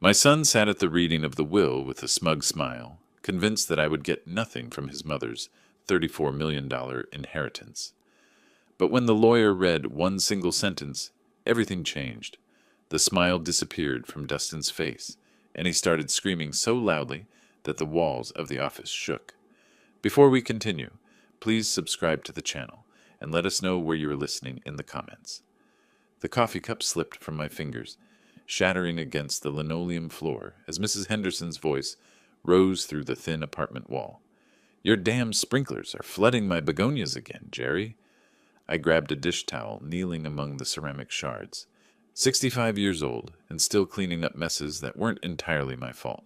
My son sat at the reading of the will with a smug smile, convinced that I would get nothing from his mother's $34 million inheritance. But when the lawyer read one single sentence, everything changed. The smile disappeared from Dustin's face, and he started screaming so loudly that the walls of the office shook. Before we continue, please subscribe to the channel and let us know where you are listening in the comments. The coffee cup slipped from my fingers, shattering against the linoleum floor as Mrs. Henderson's voice rose through the thin apartment wall. "Your damn sprinklers are flooding my begonias again, Jerry." I grabbed a dish towel, kneeling among the ceramic shards. 65 years old, and still cleaning up messes that weren't entirely my fault.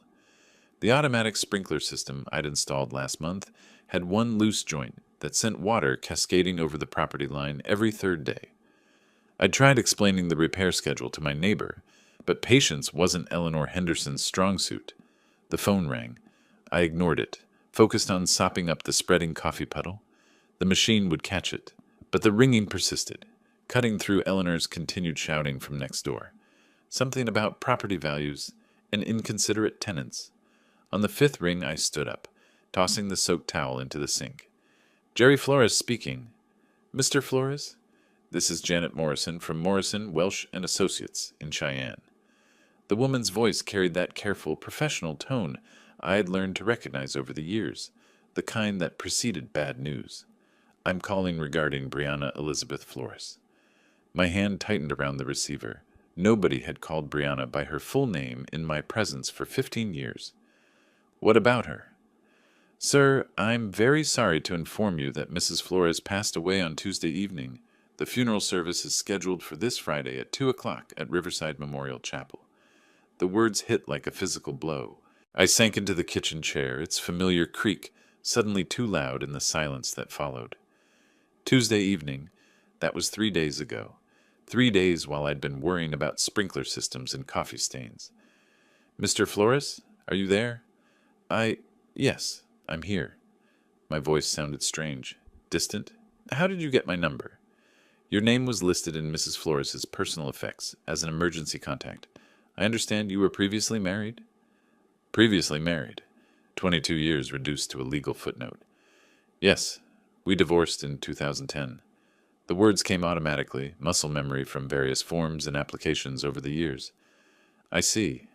The automatic sprinkler system I'd installed last month had one loose joint that sent water cascading over the property line every third day. I'd tried explaining the repair schedule to my neighbor, but patience wasn't Eleanor Henderson's strong suit. The phone rang. I ignored it, focused on sopping up the spreading coffee puddle. The machine would catch it, but the ringing persisted, cutting through Eleanor's continued shouting from next door. Something about property values and inconsiderate tenants. On the fifth ring, I stood up, tossing the soaked towel into the sink. "Jerry Flores speaking." "Mr. Flores?" "This is Janet Morrison from Morrison, Welsh and Associates in Cheyenne." The woman's voice carried that careful, professional tone I had learned to recognize over the years, the kind that preceded bad news. "I'm calling regarding Brianna Elizabeth Flores." My hand tightened around the receiver. Nobody had called Brianna by her full name in my presence for 15 years. "What about her?" "Sir, I'm very sorry to inform you that Mrs. Flores passed away on Tuesday evening. The funeral service is scheduled for this Friday at 2 o'clock at Riverside Memorial Chapel." The words hit like a physical blow. I sank into the kitchen chair, its familiar creak suddenly too loud in the silence that followed. Tuesday evening, that was 3 days ago. 3 days while I'd been worrying about sprinkler systems and coffee stains. "Mr. Flores, are you there?" Yes, I'm here." My voice sounded strange, distant. "How did you get my number?" "Your name was listed in Mrs. Flores's personal effects as an emergency contact. I understand you were previously married?" "Previously married. 22 years reduced to a legal footnote." "Yes, we divorced in 2010. The words came automatically, muscle memory from various forms and applications over the years. "I see.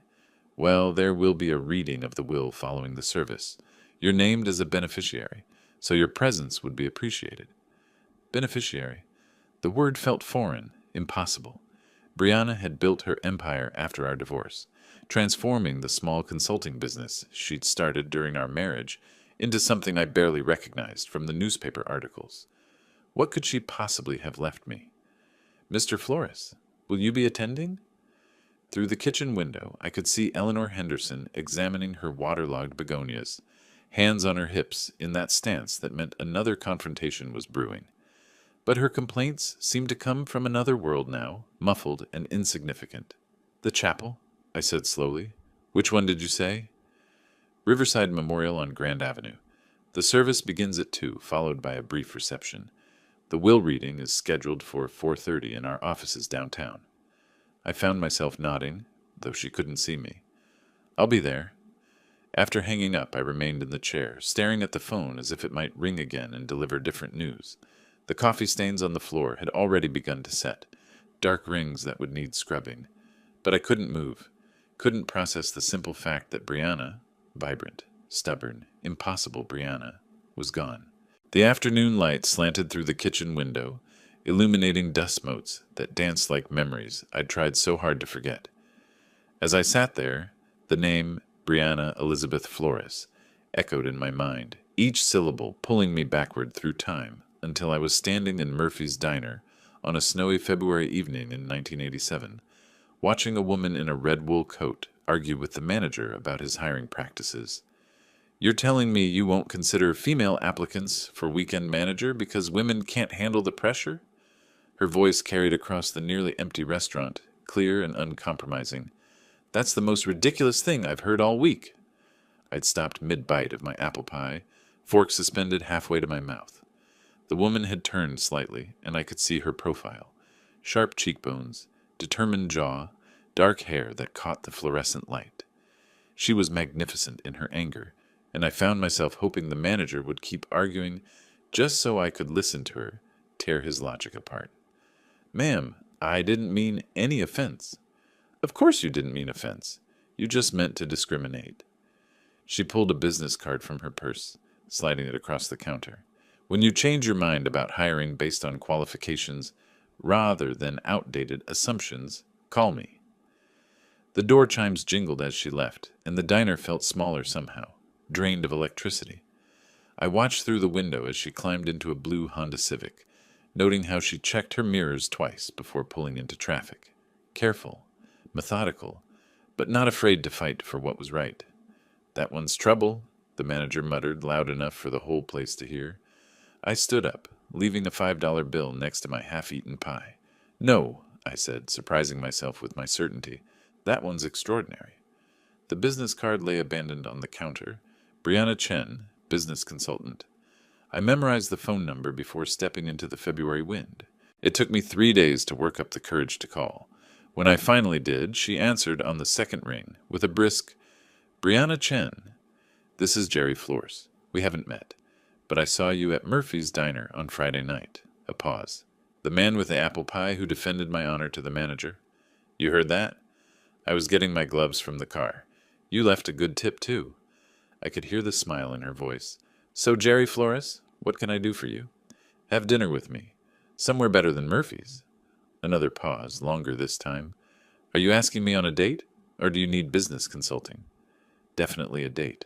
Well, there will be a reading of the will following the service. You're named as a beneficiary, so your presence would be appreciated." Beneficiary. The word felt foreign, impossible. Brianna had built her empire after our divorce, transforming the small consulting business she'd started during our marriage into something I barely recognized from the newspaper articles. What could she possibly have left me? "Mr. Flores, will you be attending?" Through the kitchen window, I could see Eleanor Henderson examining her waterlogged begonias, hands on her hips in that stance that meant another confrontation was brewing. But her complaints seemed to come from another world now, muffled and insignificant. "The chapel?" I said slowly. "Which one did you say?" "Riverside Memorial on Grand Avenue. The service begins at 2, followed by a brief reception. The will reading is scheduled for 4:30 in our offices downtown." I found myself nodding, though she couldn't see me. "I'll be there." After hanging up, I remained in the chair, staring at the phone as if it might ring again and deliver different news. The coffee stains on the floor had already begun to set, dark rings that would need scrubbing. But I couldn't move, couldn't process the simple fact that Brianna, vibrant, stubborn, impossible Brianna, was gone. The afternoon light slanted through the kitchen window, illuminating dust motes that danced like memories I'd tried so hard to forget. As I sat there, the name Brianna Elizabeth Flores echoed in my mind, each syllable pulling me backward through time until I was standing in Murphy's Diner on a snowy February evening in 1987, watching a woman in a red wool coat argue with the manager about his hiring practices. "You're telling me you won't consider female applicants for weekend manager because women can't handle the pressure?" Her voice carried across the nearly empty restaurant, clear and uncompromising. "That's the most ridiculous thing I've heard all week." I'd stopped mid-bite of my apple pie, fork suspended halfway to my mouth. The woman had turned slightly, and I could see her profile. Sharp cheekbones, determined jaw, dark hair that caught the fluorescent light. She was magnificent in her anger, and I found myself hoping the manager would keep arguing just so I could listen to her tear his logic apart. "Ma'am, I didn't mean any offense." "Of course you didn't mean offense. You just meant to discriminate." She pulled a business card from her purse, sliding it across the counter. "When you change your mind about hiring based on qualifications rather than outdated assumptions, call me." The door chimes jingled as she left, and the diner felt smaller somehow, drained of electricity. I watched through the window as she climbed into a blue Honda Civic, noting how she checked her mirrors twice before pulling into traffic. Careful, methodical, but not afraid to fight for what was right. "That one's trouble," the manager muttered loud enough for the whole place to hear. I stood up, leaving a $5 bill next to my half-eaten pie. "No," I said, surprising myself with my certainty. "That one's extraordinary." The business card lay abandoned on the counter. Brianna Chen, business consultant. I memorized the phone number before stepping into the February wind. It took me 3 days to work up the courage to call. When I finally did, she answered on the second ring with a brisk, "Brianna Chen, this is Jerry Flores. We haven't met, but I saw you at Murphy's Diner on Friday night." A pause. "The man with the apple pie who defended my honor to the manager? You heard that?" I was getting my gloves from the car. "You left a good tip, too." I could hear the smile in her voice. "So, Jerry Flores, what can I do for you?" "Have dinner with me. Somewhere better than Murphy's." Another pause, longer this time. "Are you asking me on a date, or do you need business consulting?" "Definitely a date.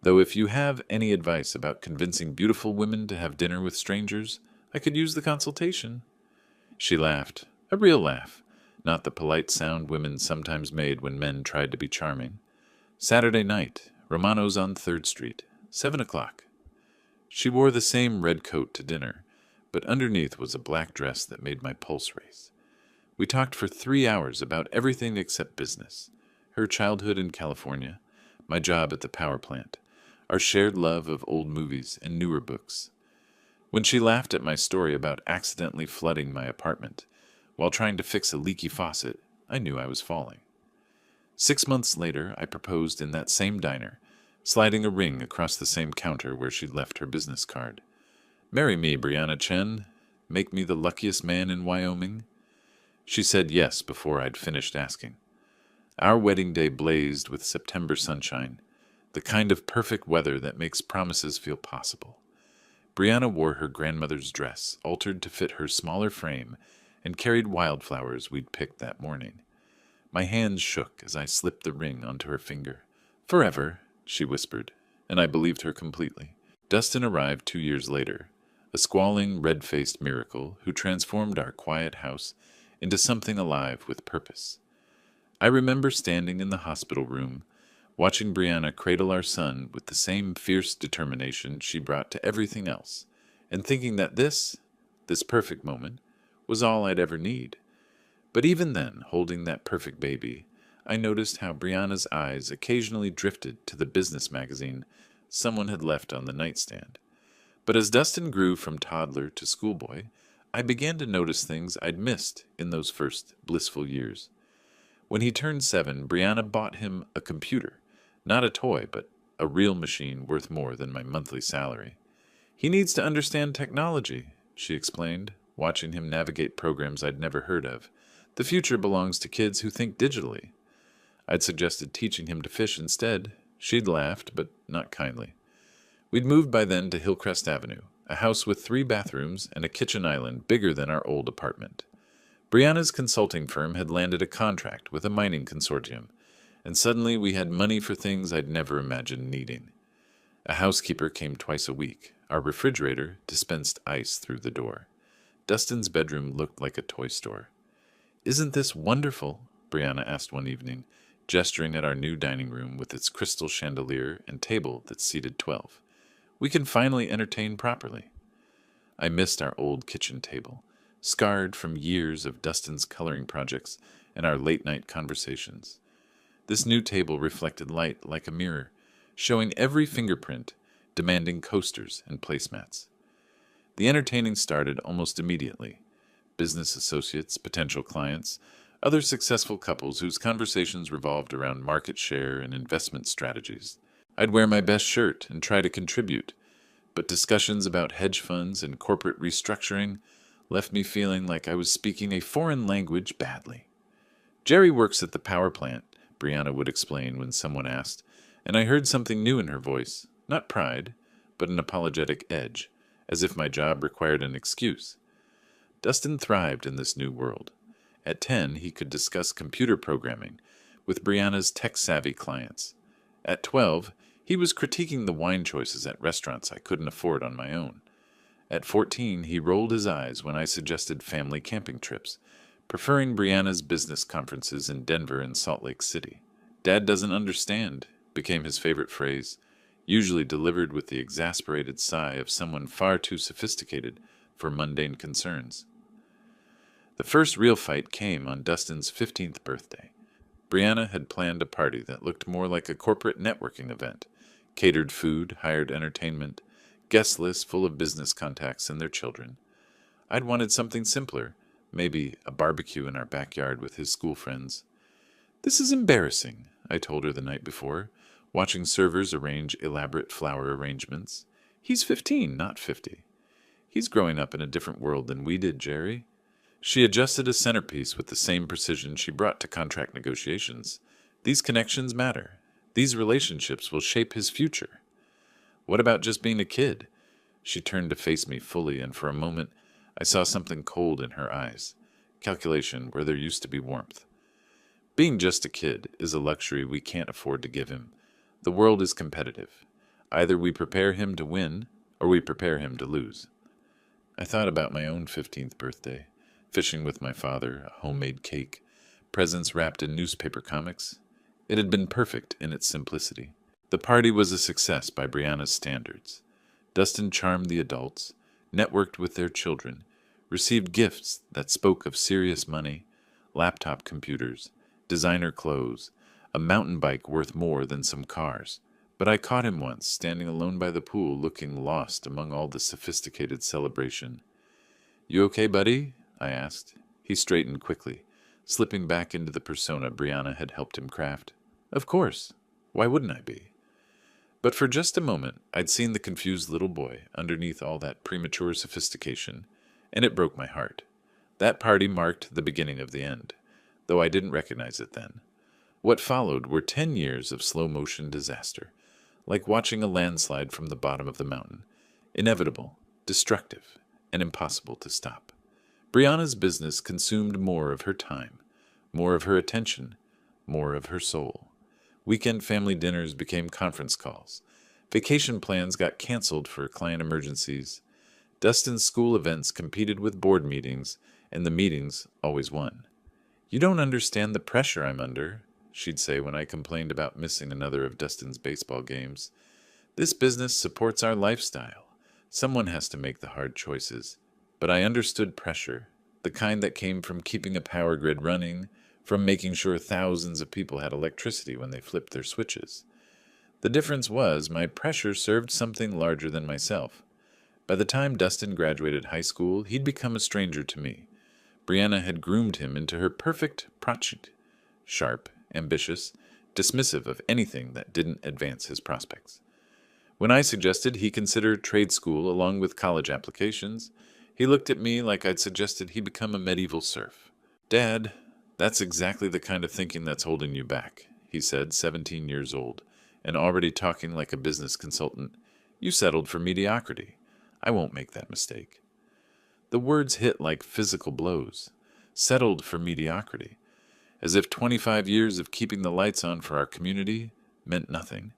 Though if you have any advice about convincing beautiful women to have dinner with strangers, I could use the consultation." She laughed, a real laugh, not the polite sound women sometimes made when men tried to be charming. "Saturday night, Romano's on 3rd Street, 7 o'clock. She wore the same red coat to dinner, but underneath was a black dress that made my pulse race. We talked for 3 hours about everything except business. Her childhood in California, my job at the power plant, our shared love of old movies and newer books. When she laughed at my story about accidentally flooding my apartment while trying to fix a leaky faucet, I knew I was falling. 6 months later, I proposed in that same diner, sliding a ring across the same counter where she'd left her business card. "Marry me, Brianna Chen. Make me the luckiest man in Wyoming." She said yes before I'd finished asking. Our wedding day blazed with September sunshine, the kind of perfect weather that makes promises feel possible. Brianna wore her grandmother's dress, altered to fit her smaller frame, and carried wildflowers we'd picked that morning. My hands shook as I slipped the ring onto her finger. "Forever," she whispered, and I believed her completely. Dustin arrived 2 years later, a squalling, red-faced miracle who transformed our quiet house into something alive with purpose. I remember standing in the hospital room, watching Brianna cradle our son with the same fierce determination she brought to everything else, and thinking that this perfect moment, was all I'd ever need. But even then, holding that perfect baby, I noticed how Brianna's eyes occasionally drifted to the business magazine someone had left on the nightstand. But as Dustin grew from toddler to schoolboy, I began to notice things I'd missed in those first blissful years. When he turned 7, Brianna bought him a computer, not a toy, but a real machine worth more than my monthly salary. "He needs to understand technology," she explained, watching him navigate programs I'd never heard of. "The future belongs to kids who think digitally." I'd suggested teaching him to fish instead. She'd laughed, but not kindly. We'd moved by then to Hillcrest Avenue, a house with 3 bathrooms and a kitchen island bigger than our old apartment. Brianna's consulting firm had landed a contract with a mining consortium, and suddenly we had money for things I'd never imagined needing. A housekeeper came twice a week. Our refrigerator dispensed ice through the door. Dustin's bedroom looked like a toy store. "Isn't this wonderful?" Brianna asked one evening, gesturing at our new dining room with its crystal chandelier and table that seated 12. "We can finally entertain properly." I missed our old kitchen table, scarred from years of Dustin's coloring projects and our late-night conversations. This new table reflected light like a mirror, showing every fingerprint, demanding coasters and placemats. The entertaining started almost immediately. Business associates, potential clients, Other successful couples whose conversations revolved around market share and investment strategies. I'd wear my best shirt and try to contribute, but discussions about hedge funds and corporate restructuring left me feeling like I was speaking a foreign language badly. Jerry works at the power plant, Brianna would explain when someone asked, and I heard something new in her voice, not pride, but an apologetic edge, as if my job required an excuse. Dustin thrived in this new world. At 10, he could discuss computer programming with Brianna's tech-savvy clients. At 12, he was critiquing the wine choices at restaurants I couldn't afford on my own. At 14, he rolled his eyes when I suggested family camping trips, preferring Brianna's business conferences in Denver and Salt Lake City. "Dad doesn't understand," became his favorite phrase, usually delivered with the exasperated sigh of someone far too sophisticated for mundane concerns. The first real fight came on Dustin's 15th birthday. Brianna had planned a party that looked more like a corporate networking event, catered food, hired entertainment, guest list full of business contacts and their children. I'd wanted something simpler, maybe a barbecue in our backyard with his school friends. "This is embarrassing," I told her the night before, watching servers arrange elaborate flower arrangements. "He's 15, not 50. He's growing up in a different world than we did, Jerry." She adjusted a centerpiece with the same precision she brought to contract negotiations. "These connections matter. These relationships will shape his future." "What about just being a kid?" She turned to face me fully, and for a moment I saw something cold in her eyes, calculation where there used to be warmth. "Being just a kid is a luxury we can't afford to give him. The world is competitive. Either we prepare him to win, or we prepare him to lose." I thought about my own 15th birthday, fishing with my father, a homemade cake, presents wrapped in newspaper comics. It had been perfect in its simplicity. The party was a success by Brianna's standards. Dustin charmed the adults, networked with their children, received gifts that spoke of serious money, laptop computers, designer clothes, a mountain bike worth more than some cars. But I caught him once, standing alone by the pool, looking lost among all the sophisticated celebration. "You okay, buddy?" I asked. He straightened quickly, slipping back into the persona Brianna had helped him craft. "Of course. Why wouldn't I be?" But for just a moment, I'd seen the confused little boy underneath all that premature sophistication, and it broke my heart. That party marked the beginning of the end, though I didn't recognize it then. What followed were 10 years of slow-motion disaster, like watching a landslide from the bottom of the mountain, inevitable, destructive, and impossible to stop. Brianna's business consumed more of her time, more of her attention, more of her soul. Weekend family dinners became conference calls. Vacation plans got canceled for client emergencies. Dustin's school events competed with board meetings, and the meetings always won. "You don't understand the pressure I'm under," she'd say when I complained about missing another of Dustin's baseball games. "This business supports our lifestyle. Someone has to make the hard choices." But I understood pressure, the kind that came from keeping a power grid running, from making sure thousands of people had electricity when they flipped their switches. The difference was my pressure served something larger than myself. By the time Dustin graduated high school, he'd become a stranger to me. Brianna had groomed him into her perfect prototype, sharp, ambitious, dismissive of anything that didn't advance his prospects. When I suggested he consider trade school along with college applications, he looked at me like I'd suggested he become a medieval serf. "Dad, that's exactly the kind of thinking that's holding you back," he said, 17 years old, and already talking like a business consultant. "You settled for mediocrity. I won't make that mistake." The words hit like physical blows. Settled for mediocrity. As if 25 years of keeping the lights on for our community meant nothing.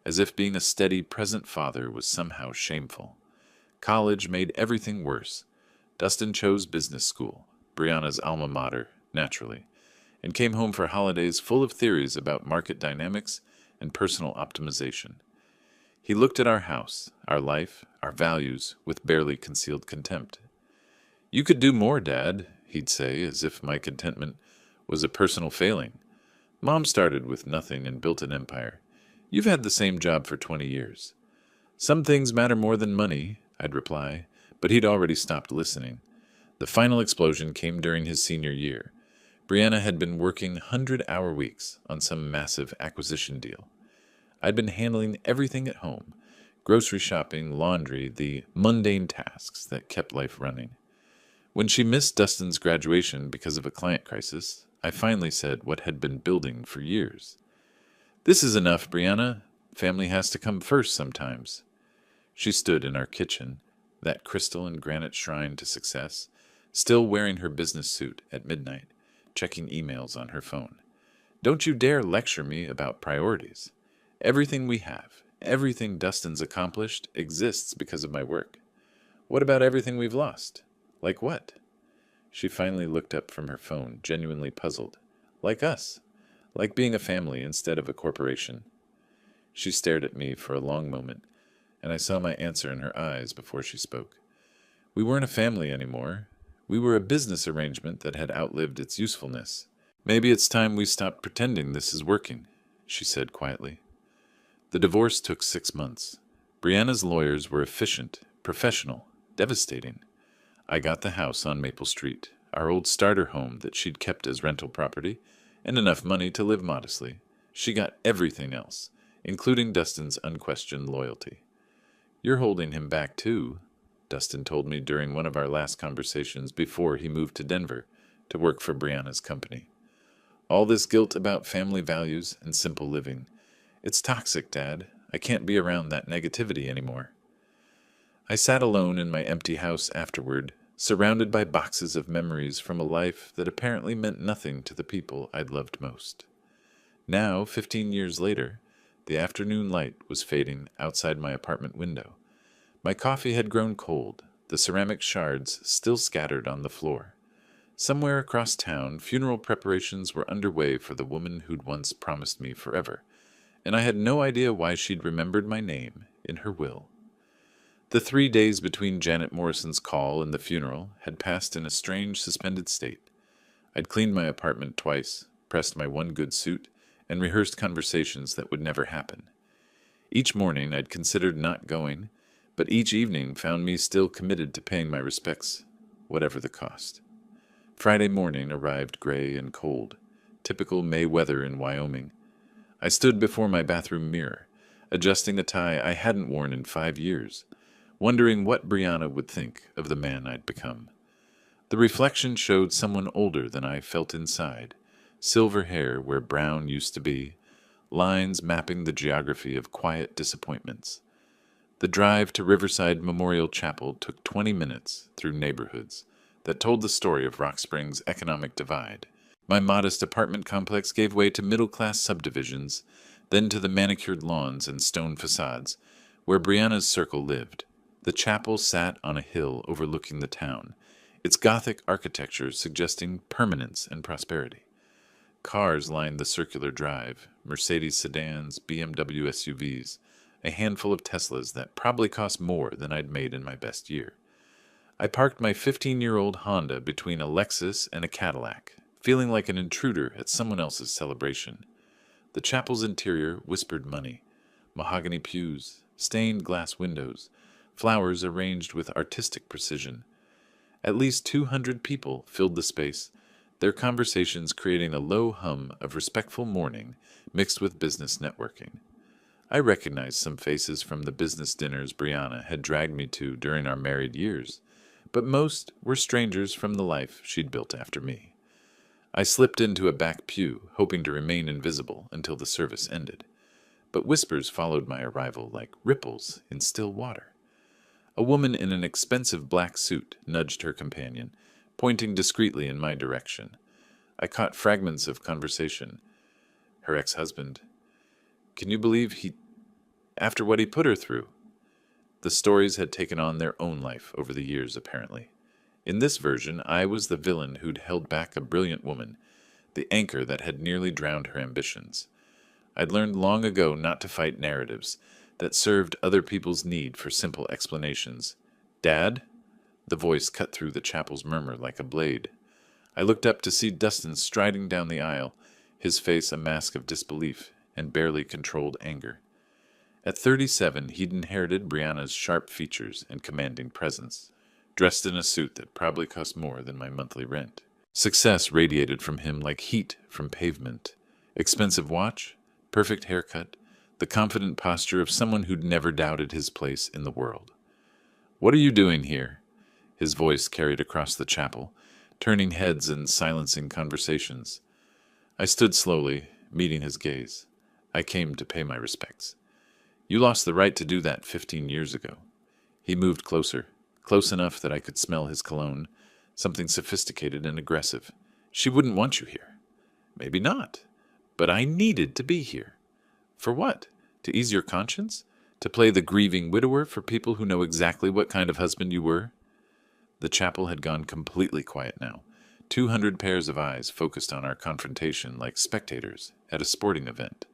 As if being a steady, present father was somehow shameful. College made everything worse. Dustin chose business school, Brianna's alma mater, naturally, and came home for holidays full of theories about market dynamics and personal optimization. He looked at our house, our life, our values, with barely concealed contempt. "You could do more, Dad," he'd say, as if my contentment was a personal failing. "Mom started with nothing and built an empire. You've had the same job for 20 years. "Some things matter more than money," I'd reply, but he'd already stopped listening. The final explosion came during his senior year. Brianna had been working 100-hour weeks on some massive acquisition deal. I'd been handling everything at home: grocery shopping, laundry, the mundane tasks that kept life running. When she missed Dustin's graduation because of a client crisis, I finally said what had been building for years. "This is enough, Brianna. Family has to come first sometimes." She stood in our kitchen, that crystal and granite shrine to success, still wearing her business suit at midnight, checking emails on her phone. "Don't you dare lecture me about priorities. Everything we have, everything Dustin's accomplished, exists because of my work. What about everything we've lost? Like what?" She finally looked up from her phone, genuinely puzzled. "Like us. Like being a family instead of a corporation." She stared at me for a long moment, and I saw my answer in her eyes before she spoke. "We weren't a family anymore. We were a business arrangement that had outlived its usefulness. Maybe it's time we stopped pretending this is working," she said quietly. The divorce took 6 months. Brianna's lawyers were efficient, professional, devastating. I got the house on Maple Street, our old starter home that she'd kept as rental property, and enough money to live modestly. She got everything else, including Dustin's unquestioned loyalty. "You're holding him back too," Dustin told me during one of our last conversations before he moved to Denver to work for Brianna's company. "All this guilt about family values and simple living. It's toxic, Dad. I can't be around that negativity anymore." I sat alone in my empty house afterward, surrounded by boxes of memories from a life that apparently meant nothing to the people I'd loved most. Now, 15 years later, the afternoon light was fading outside my apartment window. My coffee had grown cold, the ceramic shards still scattered on the floor. Somewhere across town, funeral preparations were underway for the woman who'd once promised me forever, and I had no idea why she'd remembered my name in her will. The 3 days between Janet Morrison's call and the funeral had passed in a strange, suspended state. I'd cleaned my apartment twice, pressed my one good suit, and rehearsed conversations that would never happen. Each morning I'd considered not going, but each evening found me still committed to paying my respects, whatever the cost. Friday morning arrived gray and cold, typical May weather in Wyoming. I stood before my bathroom mirror, adjusting a tie I hadn't worn in 5 years, wondering what Brianna would think of the man I'd become. The reflection showed someone older than I felt inside, silver hair where brown used to be, lines mapping the geography of quiet disappointments. The drive to Riverside Memorial Chapel took 20 minutes through neighborhoods that told the story of Rock Springs' economic divide. My modest apartment complex gave way to middle-class subdivisions, then to the manicured lawns and stone facades, where Brianna's circle lived. The chapel sat on a hill overlooking the town, its Gothic architecture suggesting permanence and prosperity. Cars lined the circular drive, Mercedes sedans, BMW SUVs, a handful of Teslas that probably cost more than I'd made in my best year. I parked my 15-year-old Honda between a Lexus and a Cadillac, feeling like an intruder at someone else's celebration. The chapel's interior whispered money: mahogany pews, stained glass windows, flowers arranged with artistic precision. At least 200 people filled the space, their conversations creating a low hum of respectful mourning mixed with business networking. I recognized some faces from the business dinners Brianna had dragged me to during our married years, but most were strangers from the life she'd built after me. I slipped into a back pew, hoping to remain invisible until the service ended, but whispers followed my arrival like ripples in still water. A woman in an expensive black suit nudged her companion, pointing discreetly in my direction. I caught fragments of conversation. Her ex-husband. "Can you believe after what he put her through?" The stories had taken on their own life over the years, apparently. In this version, I was the villain who'd held back a brilliant woman, the anchor that had nearly drowned her ambitions. I'd learned long ago not to fight narratives that served other people's need for simple explanations. "Dad?" The voice cut through the chapel's murmur like a blade. I looked up to see Dustin striding down the aisle, his face a mask of disbelief and barely controlled anger. At 37, he'd inherited Brianna's sharp features and commanding presence, dressed in a suit that probably cost more than my monthly rent. Success radiated from him like heat from pavement. Expensive watch, perfect haircut, the confident posture of someone who'd never doubted his place in the world. "What are you doing here?" His voice carried across the chapel, turning heads and silencing conversations. I stood slowly, meeting his gaze. "I came to pay my respects." "You lost the right to do that 15 years ago." He moved closer, close enough that I could smell his cologne, something sophisticated and aggressive. "She wouldn't want you here." "Maybe not. But I needed to be here." "For what? To ease your conscience? To play the grieving widower for people who know exactly what kind of husband you were?" The chapel had gone completely quiet now. 200 pairs of eyes focused on our confrontation like spectators at a sporting event.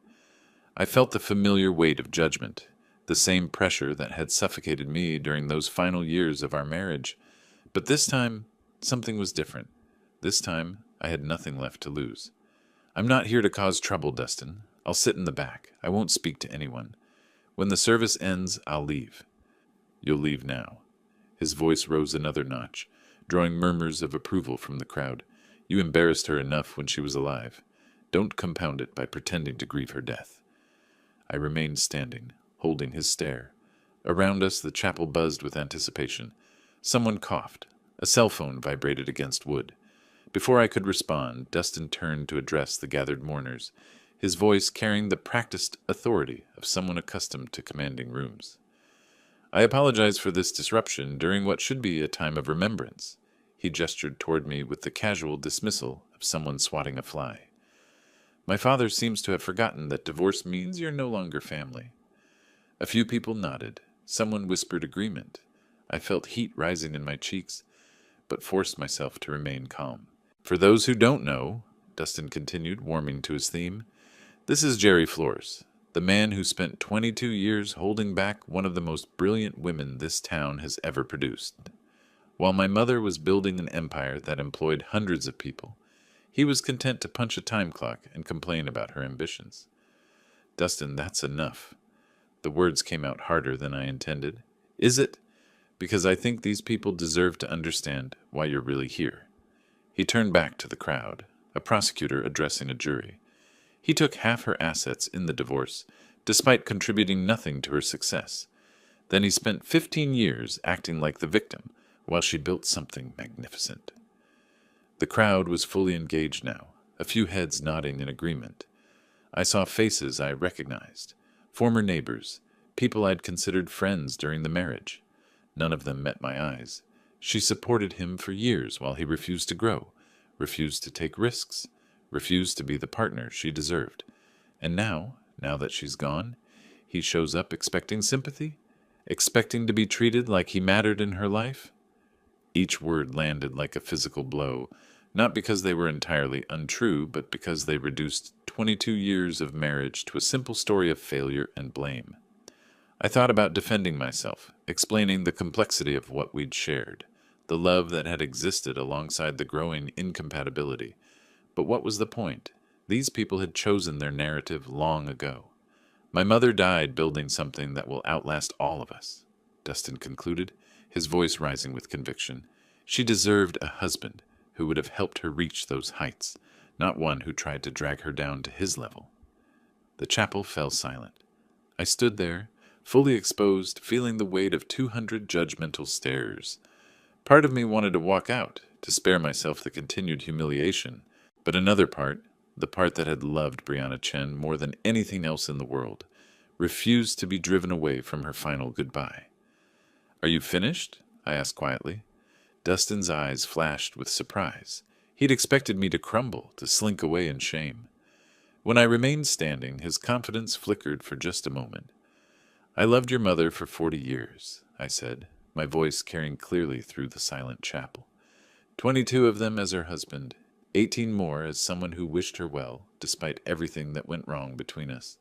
I felt the familiar weight of judgment, the same pressure that had suffocated me during those final years of our marriage. But this time, something was different. This time, I had nothing left to lose. "I'm not here to cause trouble, Dustin. I'll sit in the back. I won't speak to anyone. When the service ends, I'll leave." "You'll leave now." His voice rose another notch, drawing murmurs of approval from the crowd. "You embarrassed her enough when she was alive. Don't compound it by pretending to grieve her death." I remained standing, holding his stare. Around us, the chapel buzzed with anticipation. Someone coughed. A cell phone vibrated against wood. Before I could respond, Dustin turned to address the gathered mourners, his voice carrying the practiced authority of someone accustomed to commanding rooms. "I apologize for this disruption during what should be a time of remembrance." He gestured toward me with the casual dismissal of someone swatting a fly. "My father seems to have forgotten that divorce means you're no longer family." A few people nodded. Someone whispered agreement. I felt heat rising in my cheeks, but forced myself to remain calm. "For those who don't know," Dustin continued, warming to his theme, "this is Jerry Flores, the man who spent 22 years holding back one of the most brilliant women this town has ever produced. While my mother was building an empire that employed hundreds of people, he was content to punch a time clock and complain about her ambitions." "Dustin, that's enough." The words came out harder than I intended. "Is it? Because I think these people deserve to understand why you're really here." He turned back to the crowd, a prosecutor addressing a jury. "He took half her assets in the divorce, despite contributing nothing to her success. Then he spent 15 years acting like the victim, while she built something magnificent." The crowd was fully engaged now, a few heads nodding in agreement. I saw faces I recognized, former neighbors, people I'd considered friends during the marriage. None of them met my eyes. She supported him for years while he refused to grow, refused to take risks, refused to be the partner she deserved. And now that she's gone, he shows up expecting sympathy, expecting to be treated like he mattered in her life. Each word landed like a physical blow, not because they were entirely untrue, but because they reduced 22 years of marriage to a simple story of failure and blame. I thought about defending myself, explaining the complexity of what we'd shared, the love that had existed alongside the growing incompatibility. But what was the point? These people had chosen their narrative long ago. "My mother died building something that will outlast all of us," Dustin concluded, his voice rising with conviction. "She deserved a husband who would have helped her reach those heights, not one who tried to drag her down to his level." The chapel fell silent. I stood there, fully exposed, feeling the weight of 200 judgmental stares. Part of me wanted to walk out, to spare myself the continued humiliation, but another part, the part that had loved Brianna Chen more than anything else in the world, refused to be driven away from her final goodbye. "Are you finished?" I asked quietly. Dustin's eyes flashed with surprise. He'd expected me to crumble, to slink away in shame. When I remained standing, his confidence flickered for just a moment. "I loved your mother for 40 years, I said, my voice carrying clearly through the silent chapel. 22 of them as her husband, 18 more as someone who wished her well, despite everything that went wrong between us.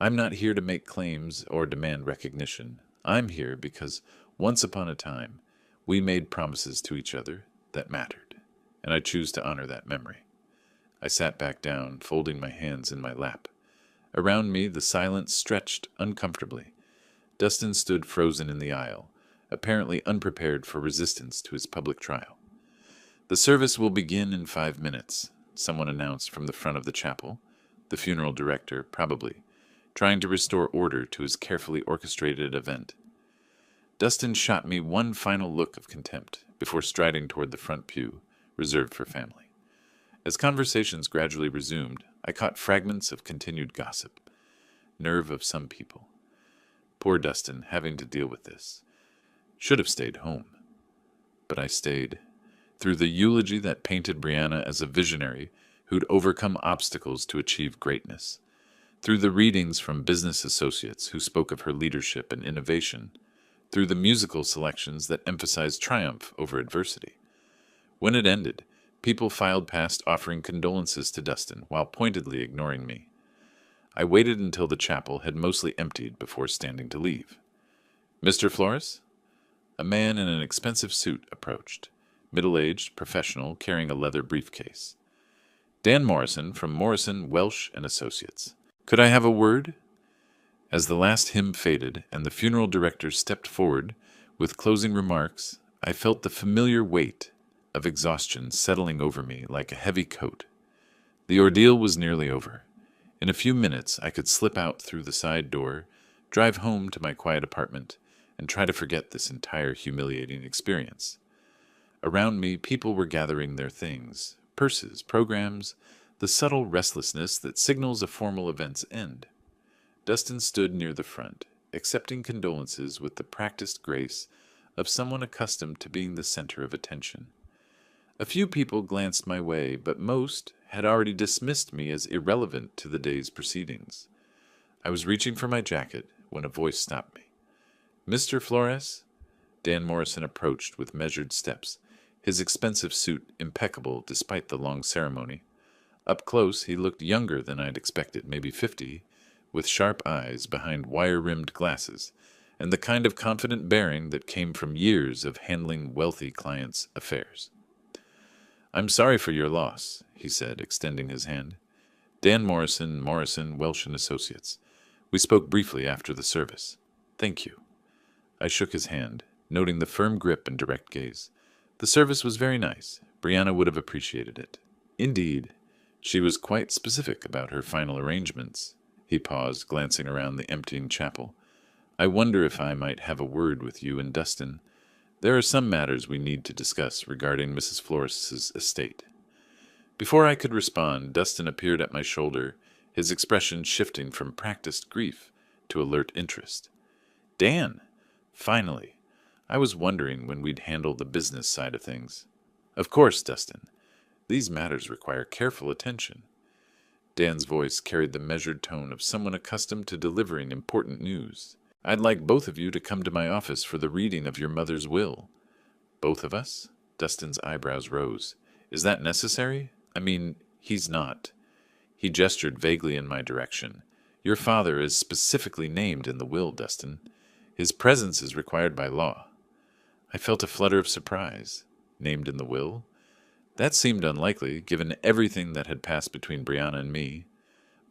I'm not here to make claims or demand recognition. I'm here because, once upon a time, we made promises to each other that mattered, and I choose to honor that memory." I sat back down, folding my hands in my lap. Around me, the silence stretched uncomfortably. Dustin stood frozen in the aisle, apparently unprepared for resistance to his public trial. "The service will begin in 5 minutes," someone announced from the front of the chapel, the funeral director, probably, trying to restore order to his carefully orchestrated event. Dustin shot me one final look of contempt before striding toward the front pew, reserved for family. As conversations gradually resumed, I caught fragments of continued gossip. Nerve of some people. Poor Dustin having to deal with this. Should have stayed home. But I stayed. Through the eulogy that painted Brianna as a visionary who'd overcome obstacles to achieve greatness. Through the readings from business associates who spoke of her leadership and innovation. Through the musical selections that emphasized triumph over adversity. When it ended, people filed past offering condolences to Dustin while pointedly ignoring me. I waited until the chapel had mostly emptied before standing to leave. "Mr. Flores?" A man in an expensive suit approached, middle-aged, professional, carrying a leather briefcase. "Dan Morrison from Morrison, Welsh and Associates. Could I have a word?" As the last hymn faded and the funeral director stepped forward with closing remarks, I felt the familiar weight of exhaustion settling over me like a heavy coat. The ordeal was nearly over. In a few minutes, I could slip out through the side door, drive home to my quiet apartment, and try to forget this entire humiliating experience. Around me, people were gathering their things, purses, programs, the subtle restlessness that signals a formal event's end. Dustin stood near the front, accepting condolences with the practiced grace of someone accustomed to being the center of attention. A few people glanced my way, but most had already dismissed me as irrelevant to the day's proceedings. I was reaching for my jacket when a voice stopped me. "Mr. Flores?" Dan Morrison approached with measured steps, his expensive suit impeccable despite the long ceremony. Up close, he looked younger than I'd expected, maybe 50, with sharp eyes behind wire-rimmed glasses, and the kind of confident bearing that came from years of handling wealthy clients' affairs. "I'm sorry for your loss," he said, extending his hand. "Dan Morrison, Morrison, Welsh and Associates. We spoke briefly after the service. Thank you." I shook his hand, noting the firm grip and direct gaze. "The service was very nice. Brianna would have appreciated it." "Indeed. She was quite specific about her final arrangements." He paused, glancing around the emptying chapel. "I wonder if I might have a word with you and Dustin. There are some matters we need to discuss regarding Mrs. Flores's estate." Before I could respond, Dustin appeared at my shoulder, his expression shifting from practiced grief to alert interest. "Dan! Finally! I was wondering when we'd handle the business side of things." "Of course, Dustin. These matters require careful attention." Dan's voice carried the measured tone of someone accustomed to delivering important news. "I'd like both of you to come to my office for the reading of your mother's will." "Both of us?" Dustin's eyebrows rose. "Is that necessary? I mean, he's not." He gestured vaguely in my direction. "Your father is specifically named in the will, Dustin. His presence is required by law." I felt a flutter of surprise. Named in the will? That seemed unlikely, given everything that had passed between Brianna and me.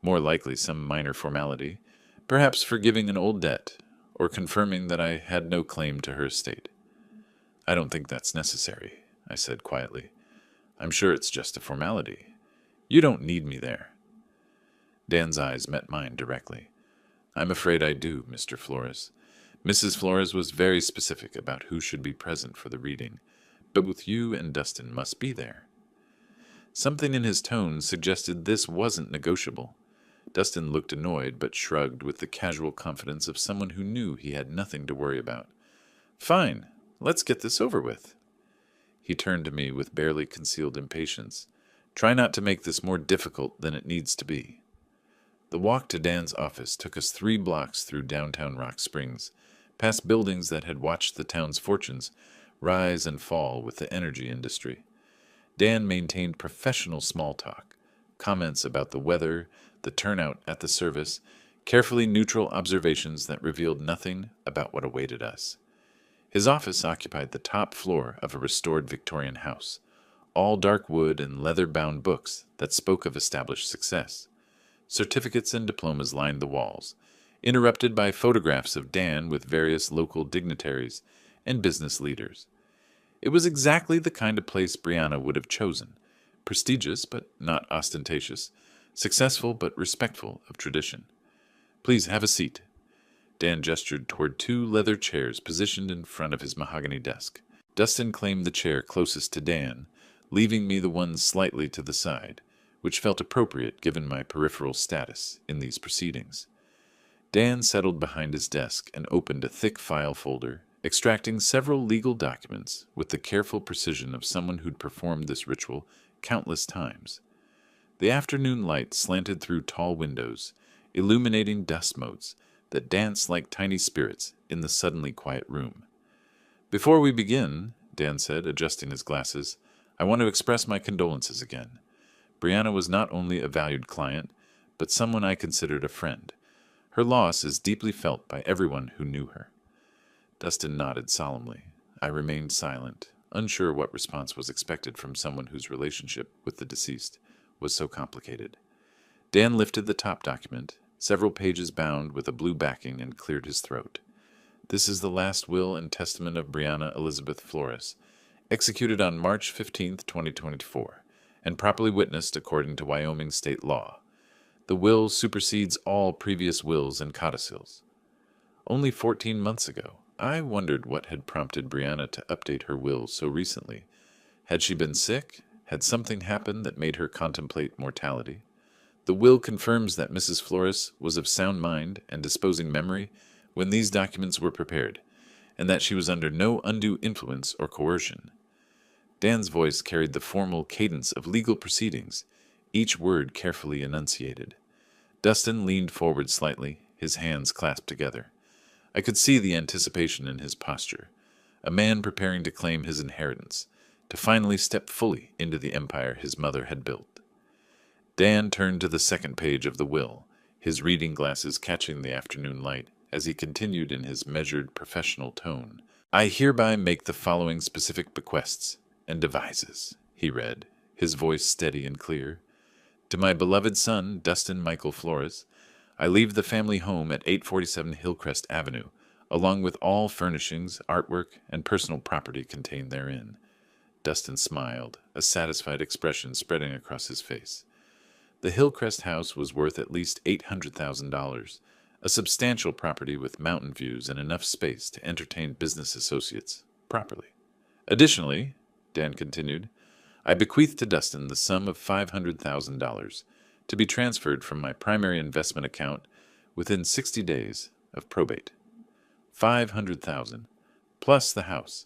More likely some minor formality, perhaps forgiving an old debt, or confirming that I had no claim to her estate. "I don't think that's necessary," I said quietly. "I'm sure it's just a formality. You don't need me there." Dan's eyes met mine directly. "I'm afraid I do, Mr. Flores. Mrs. Flores was very specific about who should be present for the reading, but both you and Dustin must be there." Something in his tone suggested this wasn't negotiable. Dustin looked annoyed, but shrugged with the casual confidence of someone who knew he had nothing to worry about. "Fine, let's get this over with." He turned to me with barely concealed impatience. "Try not to make this more difficult than it needs to be." The walk to Dan's office took us 3 blocks through downtown Rock Springs, past buildings that had watched the town's fortunes rise and fall with the energy industry. Dan maintained professional small talk, comments about the weather, the turnout at the service, carefully neutral observations that revealed nothing about what awaited us. His office occupied the top floor of a restored Victorian house, all dark wood and leather-bound books that spoke of established success. Certificates and diplomas lined the walls, interrupted by photographs of Dan with various local dignitaries and business leaders. It was exactly the kind of place Brianna would have chosen. Prestigious, but not ostentatious. Successful, but respectful of tradition. Please have a seat. Dan gestured toward two leather chairs positioned in front of his mahogany desk. Dustin claimed the chair closest to Dan, leaving me the one slightly to the side, which felt appropriate given my peripheral status in these proceedings. Dan settled behind his desk and opened a thick file folder, extracting several legal documents with the careful precision of someone who'd performed this ritual countless times. The afternoon light slanted through tall windows, illuminating dust motes that danced like tiny spirits in the suddenly quiet room. Before we begin, Dan said, adjusting his glasses, I want to express my condolences again. Brianna was not only a valued client, but someone I considered a friend. Her loss is deeply felt by everyone who knew her. Dustin nodded solemnly. I remained silent, unsure what response was expected from someone whose relationship with the deceased was so complicated. Dan lifted the top document, several pages bound with a blue backing, and cleared his throat. This is the last will and testament of Brianna Elizabeth Flores, executed on March 15, 2024, and properly witnessed according to Wyoming state law. The will supersedes all previous wills and codicils. Only 14 months ago, I wondered what had prompted Brianna to update her will so recently. Had she been sick? Had something happened that made her contemplate mortality? The will confirms that Mrs. Flores was of sound mind and disposing memory when these documents were prepared, and that she was under no undue influence or coercion. Dan's voice carried the formal cadence of legal proceedings, each word carefully enunciated. Dustin leaned forward slightly, his hands clasped together. I could see the anticipation in his posture, a man preparing to claim his inheritance, to finally step fully into the empire his mother had built. Dan turned to the second page of the will, his reading glasses catching the afternoon light, as he continued in his measured, professional tone. I hereby make the following specific bequests and devises, he read, his voice steady and clear. To my beloved son, Dustin Michael Flores, I leave the family home at 847 Hillcrest Avenue, along with all furnishings, artwork, and personal property contained therein. Dustin smiled, a satisfied expression spreading across his face. The Hillcrest house was worth at least $800,000, a substantial property with mountain views and enough space to entertain business associates properly. Additionally, Dan continued, I bequeath to Dustin the sum of $500,000 to be transferred from my primary investment account within 60 days of probate. $500,000, plus the house.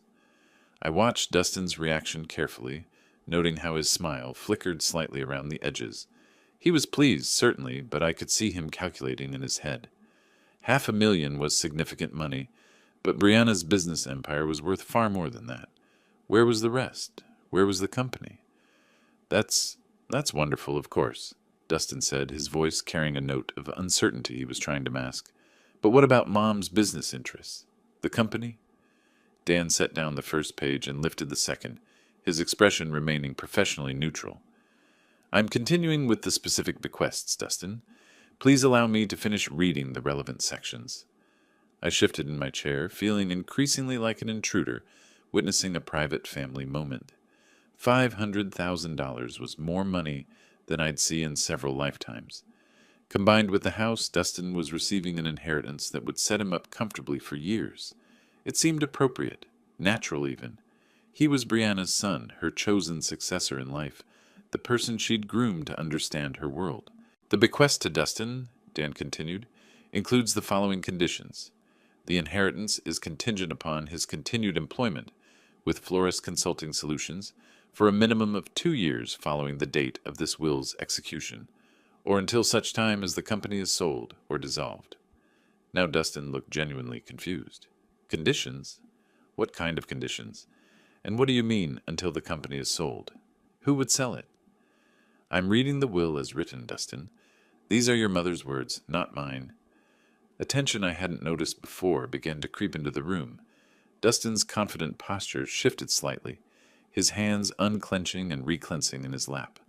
I watched Dustin's reaction carefully, noting how his smile flickered slightly around the edges. He was pleased, certainly, but I could see him calculating in his head. $500,000 was significant money, but Brianna's business empire was worth far more than that. Where was the rest? Where was the company? That's wonderful, of course, Dustin said, his voice carrying a note of uncertainty he was trying to mask. But what about Mom's business interests? The company? Dan set down the first page and lifted the second, his expression remaining professionally neutral. I'm continuing with the specific bequests, Dustin. Please allow me to finish reading the relevant sections. I shifted in my chair, feeling increasingly like an intruder, witnessing a private family moment. $500,000 was more money than I'd see in several lifetimes. Combined with the house, Dustin was receiving an inheritance that would set him up comfortably for years. It seemed appropriate, natural even. He was Brianna's son, her chosen successor in life, the person she'd groomed to understand her world. The bequest to Dustin, Dan continued, includes the following conditions. The inheritance is contingent upon his continued employment with Flores Consulting Solutions for a minimum of 2 years following the date of this will's execution, or until such time as the company is sold or dissolved. Now Dustin looked genuinely confused. Conditions? What kind of conditions? And what do you mean, until the company is sold? Who would sell it? I'm reading the will as written, Dustin. These are your mother's words, not mine. A tension I hadn't noticed before began to creep into the room. Dustin's confident posture shifted slightly, his hands unclenching and reclencing in his lap.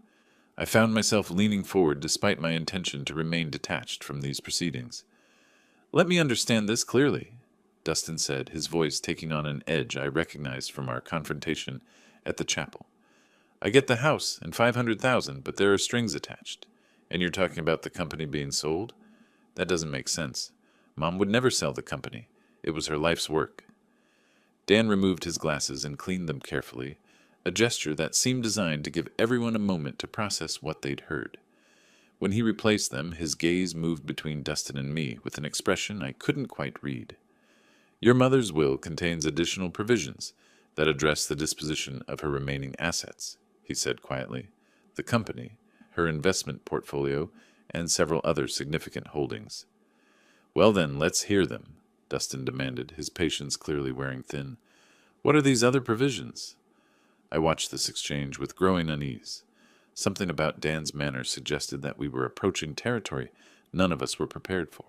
I found myself leaning forward despite my intention to remain detached from these proceedings. Let me understand this clearly. Dustin said, his voice taking on an edge I recognized from our confrontation at the chapel. I get the house and 500,000, but there are strings attached. And you're talking about the company being sold? That doesn't make sense. Mom would never sell the company. It was her life's work. Dan removed his glasses and cleaned them carefully, a gesture that seemed designed to give everyone a moment to process what they'd heard. When he replaced them, his gaze moved between Dustin and me with an expression I couldn't quite read. Your mother's will contains additional provisions that address the disposition of her remaining assets, he said quietly. The company, her investment portfolio, and several other significant holdings. Well then, let's hear them, Dustin demanded, his patience clearly wearing thin. What are these other provisions? I watched this exchange with growing unease. Something about Dan's manner suggested that we were approaching territory none of us were prepared for.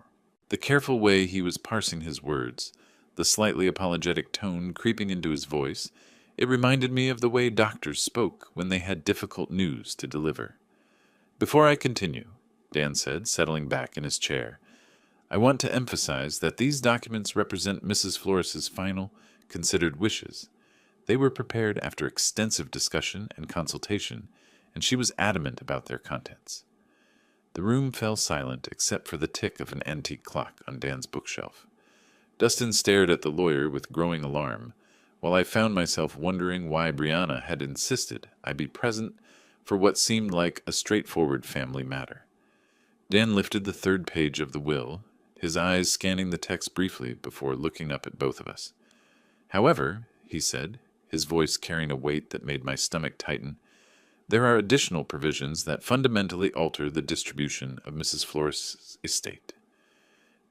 The careful way he was parsing his words, the slightly apologetic tone creeping into his voice, it reminded me of the way doctors spoke when they had difficult news to deliver. Before I continue, Dan said, settling back in his chair, I want to emphasize that these documents represent Mrs. Flores's final, considered wishes. They were prepared after extensive discussion and consultation, and she was adamant about their contents. The room fell silent except for the tick of an antique clock on Dan's bookshelf. Dustin stared at the lawyer with growing alarm, while I found myself wondering why Brianna had insisted I be present for what seemed like a straightforward family matter. Dan lifted the third page of the will, his eyes scanning the text briefly before looking up at both of us. However, he said, his voice carrying a weight that made my stomach tighten, there are additional provisions that fundamentally alter the distribution of Mrs. Flores's estate.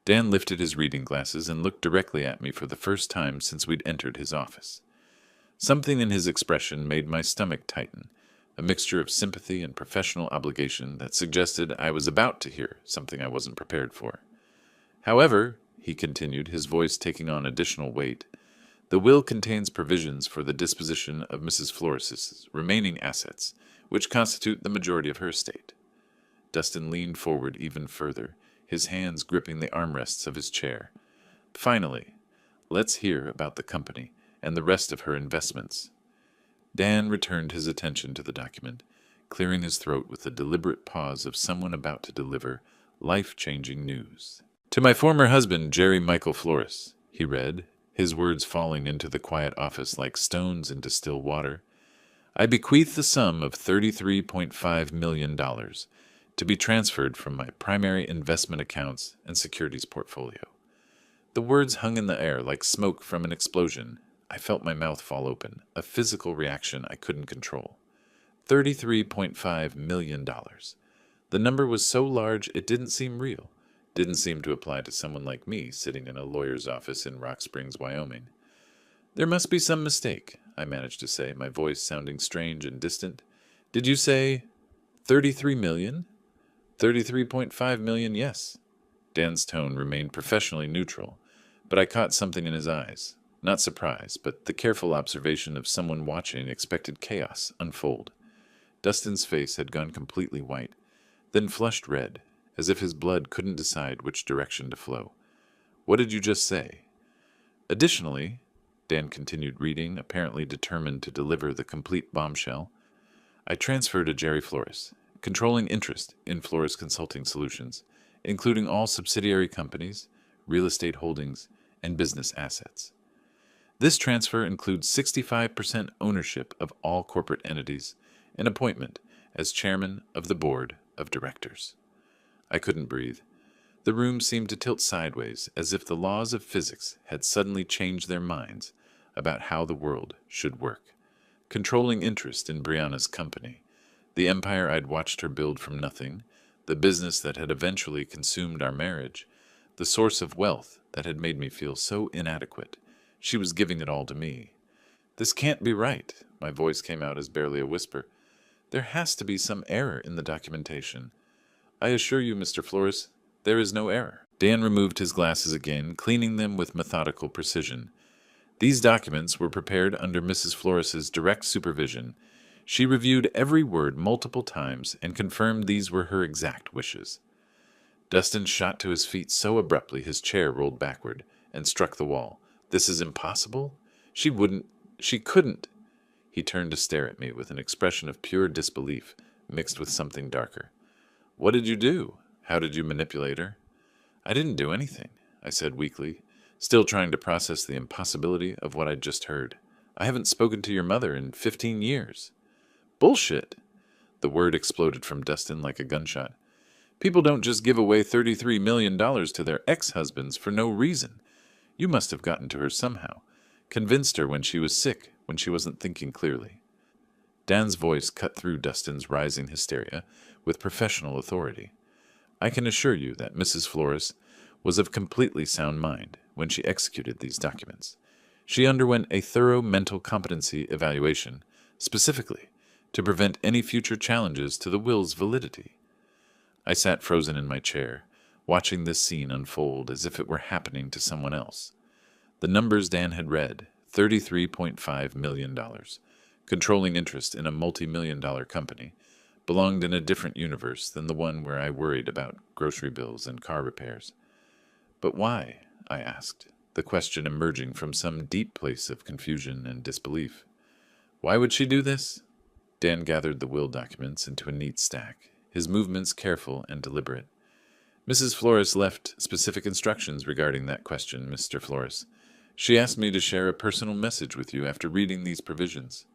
Dan lifted his reading glasses and looked directly at me for the first time since we'd entered his office. Something in his expression made my stomach tighten, a mixture of sympathy and professional obligation that suggested I was about to hear something I wasn't prepared for. However, he continued, his voice taking on additional weight, the will contains provisions for the disposition of Mrs. Flores's remaining assets, which constitute the majority of her estate. Dustin leaned forward even further, his hands gripping the armrests of his chair. Finally, let's hear about the company and the rest of her investments. Dan returned his attention to the document, clearing his throat with the deliberate pause of someone about to deliver life-changing news. To my former husband, Jerry Michael Flores, he read, his words falling into the quiet office like stones into still water, I bequeath the sum of $33.5 million to be transferred from my primary investment accounts and securities portfolio. The words hung in the air like smoke from an explosion. I felt my mouth fall open, a physical reaction I couldn't control. $33.5 million. The number was so large it didn't seem real. Didn't seem to apply to someone like me sitting in a lawyer's office in Rock Springs, Wyoming. There must be some mistake, I managed to say, my voice sounding strange and distant. Did you say 33 million? 33.5 million, yes. Dan's tone remained professionally neutral, but I caught something in his eyes. Not surprise, but the careful observation of someone watching expected chaos unfold. Dustin's face had gone completely white, then flushed red, as if his blood couldn't decide which direction to flow. What did you just say? Additionally, Dan continued reading, apparently determined to deliver the complete bombshell, I transferred to Jerry Flores, controlling interest in Flores Consulting Solutions, including all subsidiary companies, real estate holdings, and business assets. This transfer includes 65% ownership of all corporate entities and appointment as chairman of the board of directors. I couldn't breathe. The room seemed to tilt sideways, as if the laws of physics had suddenly changed their minds about how the world should work. Controlling interest in Brianna's company, the empire I'd watched her build from nothing, the business that had eventually consumed our marriage, the source of wealth that had made me feel so inadequate. She was giving it all to me. This can't be right. My voice came out as barely a whisper. There has to be some error in the documentation. I assure you, Mr. Flores, there is no error. Dan removed his glasses again, cleaning them with methodical precision. These documents were prepared under Mrs. Flores's direct supervision. She reviewed every word multiple times and confirmed these were her exact wishes. Dustin shot to his feet so abruptly his chair rolled backward, and struck the wall. This is impossible? She wouldn't. She couldn't. He turned to stare at me with an expression of pure disbelief, mixed with something darker. What did you do? How did you manipulate her? I didn't do anything, I said weakly, still trying to process the impossibility of what I'd just heard. I haven't spoken to your mother in 15 years. Bullshit! The word exploded from Dustin like a gunshot. People don't just give away $33 million to their ex-husbands for no reason. You must have gotten to her somehow. Convinced her when she was sick, when she wasn't thinking clearly. Dan's voice cut through Dustin's rising hysteria with professional authority. I can assure you that Mrs. Flores was of completely sound mind when she executed these documents. She underwent a thorough mental competency evaluation, specifically to prevent any future challenges to the will's validity. I sat frozen in my chair, watching this scene unfold as if it were happening to someone else. The numbers Dan had read, $33.5 million, controlling interest in a multi-million-dollar company, belonged in a different universe than the one where I worried about grocery bills and car repairs. But why? I asked, the question emerging from some deep place of confusion and disbelief. Why would she do this? Dan gathered the will documents into a neat stack, his movements careful and deliberate. Mrs. Flores left specific instructions regarding that question, Mr. Flores. She asked me to share a personal message with you after reading these provisions.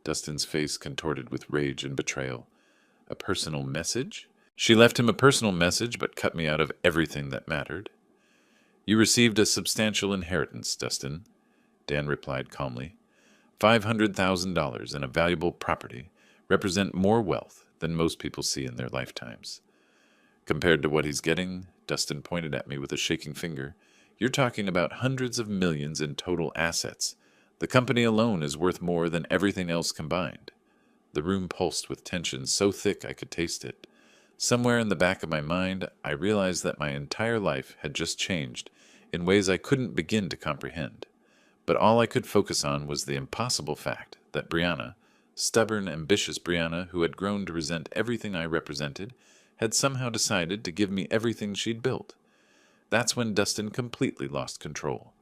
Dustin's face contorted with rage and betrayal. A personal message? She left him a personal message, but cut me out of everything that mattered. You received a substantial inheritance, Dustin, Dan replied calmly. $500,000 in a valuable property represent more wealth than most people see in their lifetimes. Compared to what he's getting, Dustin pointed at me with a shaking finger, you're talking about hundreds of millions in total assets. The company alone is worth more than everything else combined. The room pulsed with tension so thick I could taste it. Somewhere in the back of my mind, I realized that my entire life had just changed in ways I couldn't begin to comprehend. But all I could focus on was the impossible fact that Brianna, stubborn, ambitious Brianna who had grown to resent everything I represented, had somehow decided to give me everything she'd built. That's when Dustin completely lost control.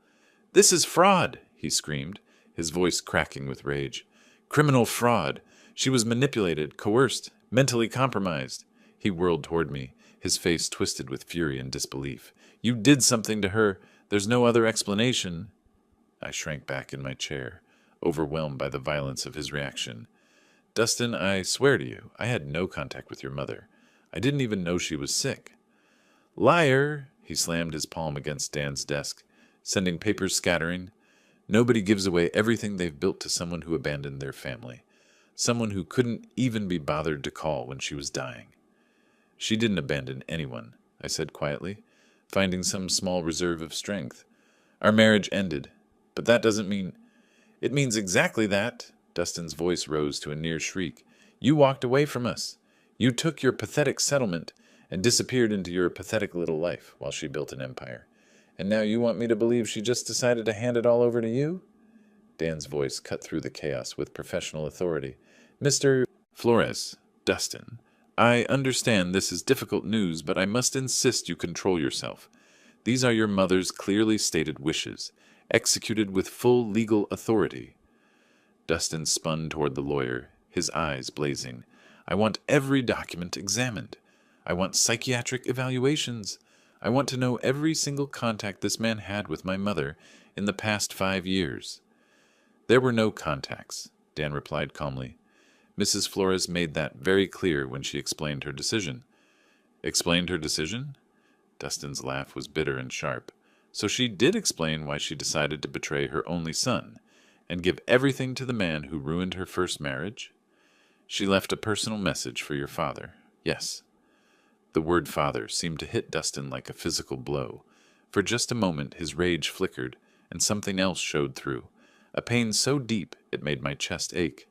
"This is fraud!" he screamed, his voice cracking with rage. "Criminal fraud! She was manipulated, coerced, mentally compromised." He whirled toward me, his face twisted with fury and disbelief. "You did something to her. There's no other explanation." I shrank back in my chair, overwhelmed by the violence of his reaction. "Dustin, I swear to you, I had no contact with your mother. I didn't even know she was sick." "Liar!" He slammed his palm against Dan's desk, sending papers scattering. "Nobody gives away everything they've built to someone who abandoned their family. Someone who couldn't even be bothered to call when she was dying." "She didn't abandon anyone," I said quietly, finding some small reserve of strength. "Our marriage ended, but that doesn't mean—" "It means exactly that." Dustin's voice rose to a near shriek. "You walked away from us. You took your pathetic settlement and disappeared into your pathetic little life while she built an empire. And now you want me to believe she just decided to hand it all over to you?" Dan's voice cut through the chaos with professional authority. "Mr. Flores, Dustin, I understand this is difficult news, but I must insist you control yourself. These are your mother's clearly stated wishes, executed with full legal authority." Dustin spun toward the lawyer, his eyes blazing. "I want every document examined. I want psychiatric evaluations. I want to know every single contact this man had with my mother in the past 5 years." "There were no contacts," Dan replied calmly. "Mrs. Flores made that very clear when she explained her decision." "Explained her decision?" Dustin's laugh was bitter and sharp. "So she did explain why she decided to betray her only son and give everything to the man who ruined her first marriage? She left a personal message for your father, yes." The word father seemed to hit Dustin like a physical blow. For just a moment his rage flickered, and something else showed through, a pain so deep it made my chest ache.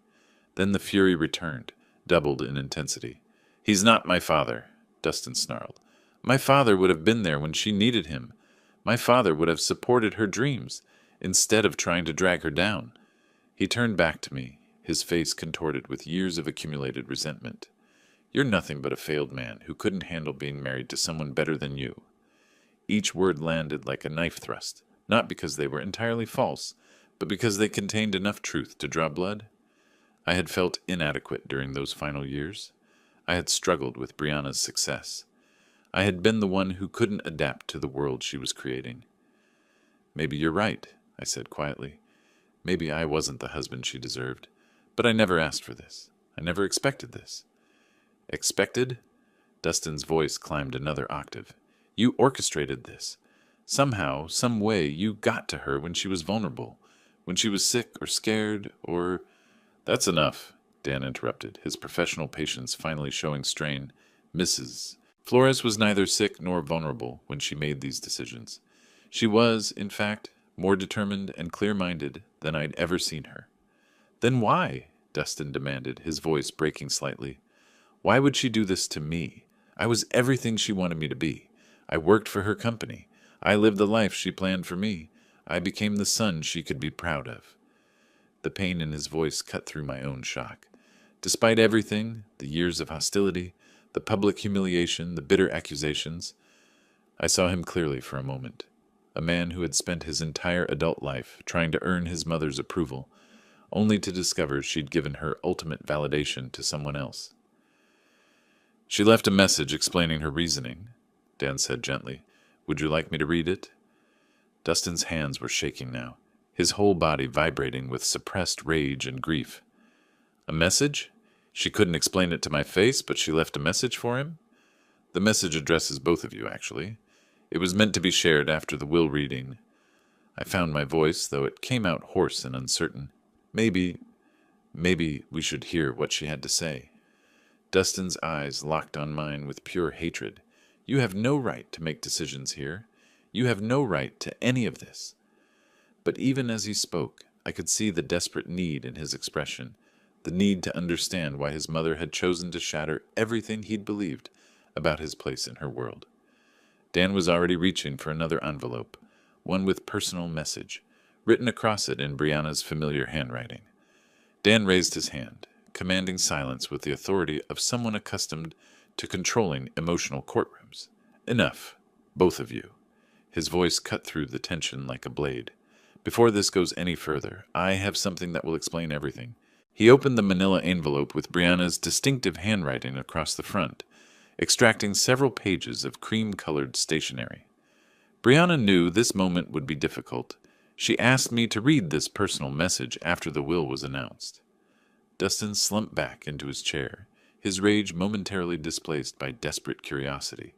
Then the fury returned, doubled in intensity. "He's not my father," Dustin snarled. "My father would have been there when she needed him. My father would have supported her dreams, instead of trying to drag her down." He turned back to me, his face contorted with years of accumulated resentment. "You're nothing but a failed man who couldn't handle being married to someone better than you." Each word landed like a knife thrust, not because they were entirely false, but because they contained enough truth to draw blood. I had felt inadequate during those final years. I had struggled with Brianna's success. I had been the one who couldn't adapt to the world she was creating. Maybe you're right, I said quietly. Maybe I wasn't the husband she deserved. But I never asked for this. I never expected this. Expected? Dustin's voice climbed another octave. You orchestrated this. Somehow, some way, you got to her when she was vulnerable, when she was sick or scared or... That's enough, Dan interrupted, his professional patience finally showing strain. Mrs. Flores was neither sick nor vulnerable when she made these decisions. She was, in fact, more determined and clear-minded than I'd ever seen her. Then why? Dustin demanded, his voice breaking slightly. Why would she do this to me? I was everything she wanted me to be. I worked for her company. I lived the life she planned for me. I became the son she could be proud of. The pain in his voice cut through my own shock. Despite everything, the years of hostility, the public humiliation, the bitter accusations, I saw him clearly for a moment. A man who had spent his entire adult life trying to earn his mother's approval, only to discover she'd given her ultimate validation to someone else. She left a message explaining her reasoning, Dan said gently. Would you like me to read it? Dustin's hands were shaking now, his whole body vibrating with suppressed rage and grief. A message? She couldn't explain it to my face, but she left a message for him? The message addresses both of you, actually. It was meant to be shared after the will reading. I found my voice, though it came out hoarse and uncertain. Maybe we should hear what she had to say. Dustin's eyes locked on mine with pure hatred. You have no right to make decisions here. You have no right to any of this. But even as he spoke, I could see the desperate need in his expression, the need to understand why his mother had chosen to shatter everything he'd believed about his place in her world. Dan was already reaching for another envelope, one with personal message, written across it in Brianna's familiar handwriting. Dan raised his hand, commanding silence with the authority of someone accustomed to controlling emotional courtrooms. Enough, both of you. His voice cut through the tension like a blade. Before this goes any further, I have something that will explain everything. He opened the manila envelope with Brianna's distinctive handwriting across the front, extracting several pages of cream-colored stationery. Brianna knew this moment would be difficult. She asked me to read this personal message after the will was announced. Dustin slumped back into his chair, his rage momentarily displaced by desperate curiosity.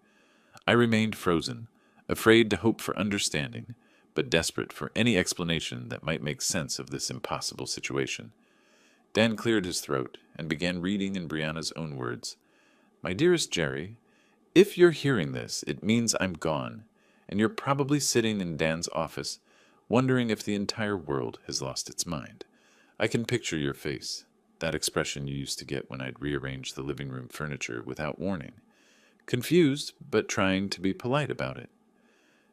I remained frozen, afraid to hope for understanding, but desperate for any explanation that might make sense of this impossible situation. Dan cleared his throat and began reading in Brianna's own words. My dearest Jerry, if you're hearing this, it means I'm gone, and you're probably sitting in Dan's office, wondering if the entire world has lost its mind. I can picture your face, that expression you used to get when I'd rearranged the living room furniture without warning. Confused, but trying to be polite about it.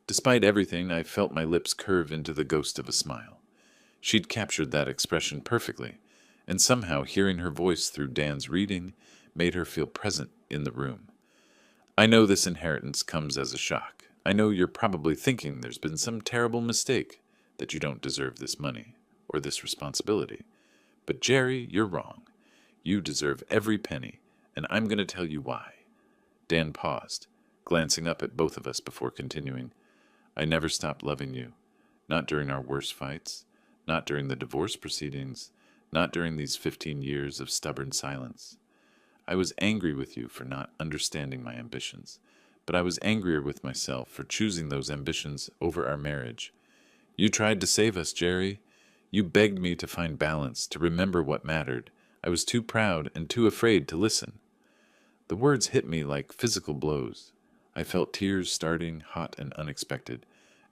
Despite everything, I felt my lips curve into the ghost of a smile. She'd captured that expression perfectly, and somehow hearing her voice through Dan's reading made her feel present in the room. I know this inheritance comes as a shock. I know you're probably thinking there's been some terrible mistake, that you don't deserve this money, or this responsibility. But Jerry, you're wrong. You deserve every penny, and I'm going to tell you why. Dan paused, glancing up at both of us before continuing. I never stopped loving you. Not during our worst fights. Not during the divorce proceedings. Not during these 15 years of stubborn silence. I was angry with you for not understanding my ambitions, but I was angrier with myself for choosing those ambitions over our marriage. You tried to save us, Jerry. You begged me to find balance, to remember what mattered. I was too proud and too afraid to listen. The words hit me like physical blows. I felt tears starting, hot and unexpected,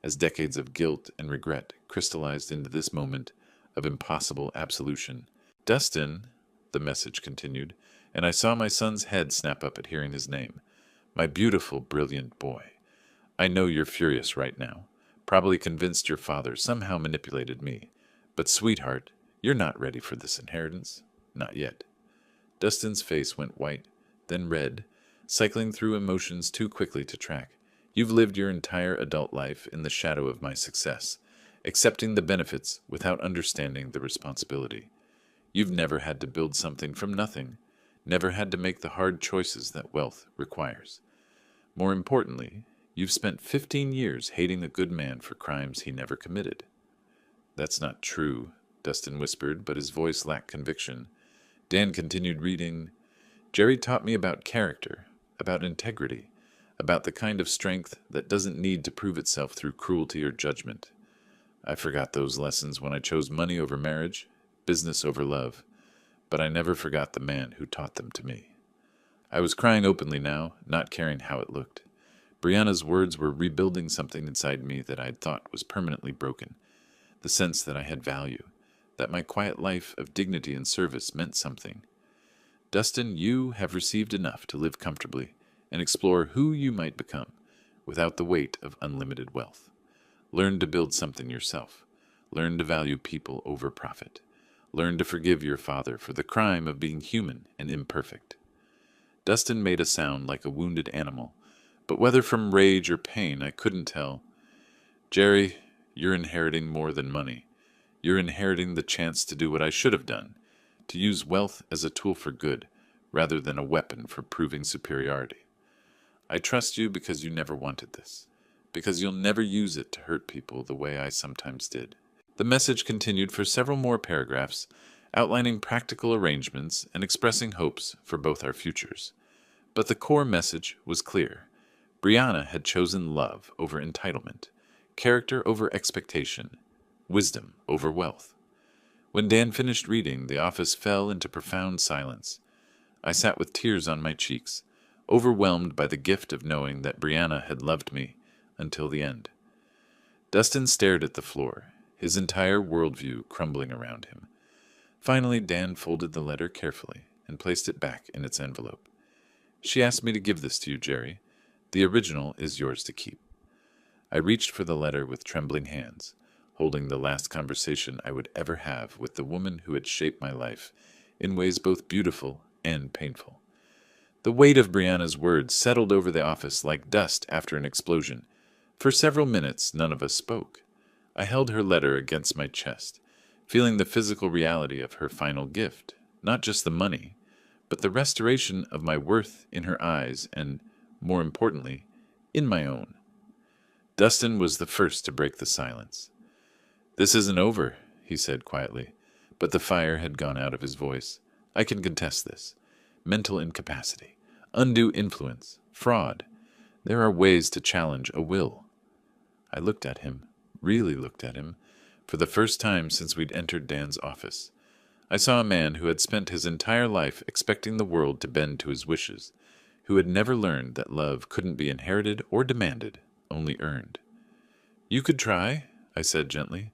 as decades of guilt and regret crystallized into this moment of impossible absolution. Dustin, the message continued, and I saw my son's head snap up at hearing his name. My beautiful, brilliant boy. I know you're furious right now, probably convinced your father somehow manipulated me. But, sweetheart, you're not ready for this inheritance. Not yet. Dustin's face went white, then red, cycling through emotions too quickly to track. You've lived your entire adult life in the shadow of my success, accepting the benefits without understanding the responsibility. You've never had to build something from nothing, never had to make the hard choices that wealth requires. More importantly, you've spent 15 years hating a good man for crimes he never committed. That's not true, Dustin whispered, but his voice lacked conviction. Dan continued reading. Jerry taught me about character, about integrity, about the kind of strength that doesn't need to prove itself through cruelty or judgment. I forgot those lessons when I chose money over marriage, business over love, but I never forgot the man who taught them to me. I was crying openly now, not caring how it looked. Brianna's words were rebuilding something inside me that I'd thought was permanently broken, the sense that I had value, that my quiet life of dignity and service meant something. Dustin, you have received enough to live comfortably and explore who you might become without the weight of unlimited wealth. Learn to build something yourself. Learn to value people over profit. Learn to forgive your father for the crime of being human and imperfect. Dustin made a sound like a wounded animal, but whether from rage or pain I couldn't tell. Jerry, you're inheriting more than money. You're inheriting the chance to do what I should have done, to use wealth as a tool for good, rather than a weapon for proving superiority. I trust you because you never wanted this, because you'll never use it to hurt people the way I sometimes did. The message continued for several more paragraphs, outlining practical arrangements and expressing hopes for both our futures. But the core message was clear. Brianna had chosen love over entitlement, character over expectation, wisdom over wealth. When Dan finished reading, the office fell into profound silence. I sat with tears on my cheeks, overwhelmed by the gift of knowing that Brianna had loved me until the end. Dustin stared at the floor, his entire worldview crumbling around him. Finally, Dan folded the letter carefully and placed it back in its envelope. She asked me to give this to you, Jerry. The original is yours to keep. I reached for the letter with trembling hands, holding the last conversation I would ever have with the woman who had shaped my life in ways both beautiful and painful. The weight of Brianna's words settled over the office like dust after an explosion. For several minutes, none of us spoke. I held her letter against my chest, feeling the physical reality of her final gift, not just the money, but the restoration of my worth in her eyes and, more importantly, in my own. Dustin was the first to break the silence. This isn't over, he said quietly, but the fire had gone out of his voice. I can contest this. Mental incapacity, undue influence, fraud. There are ways to challenge a will. I looked at him, really looked at him, for the first time since we'd entered Dan's office. I saw a man who had spent his entire life expecting the world to bend to his wishes, who had never learned that love couldn't be inherited or demanded, only earned. You could try, I said gently,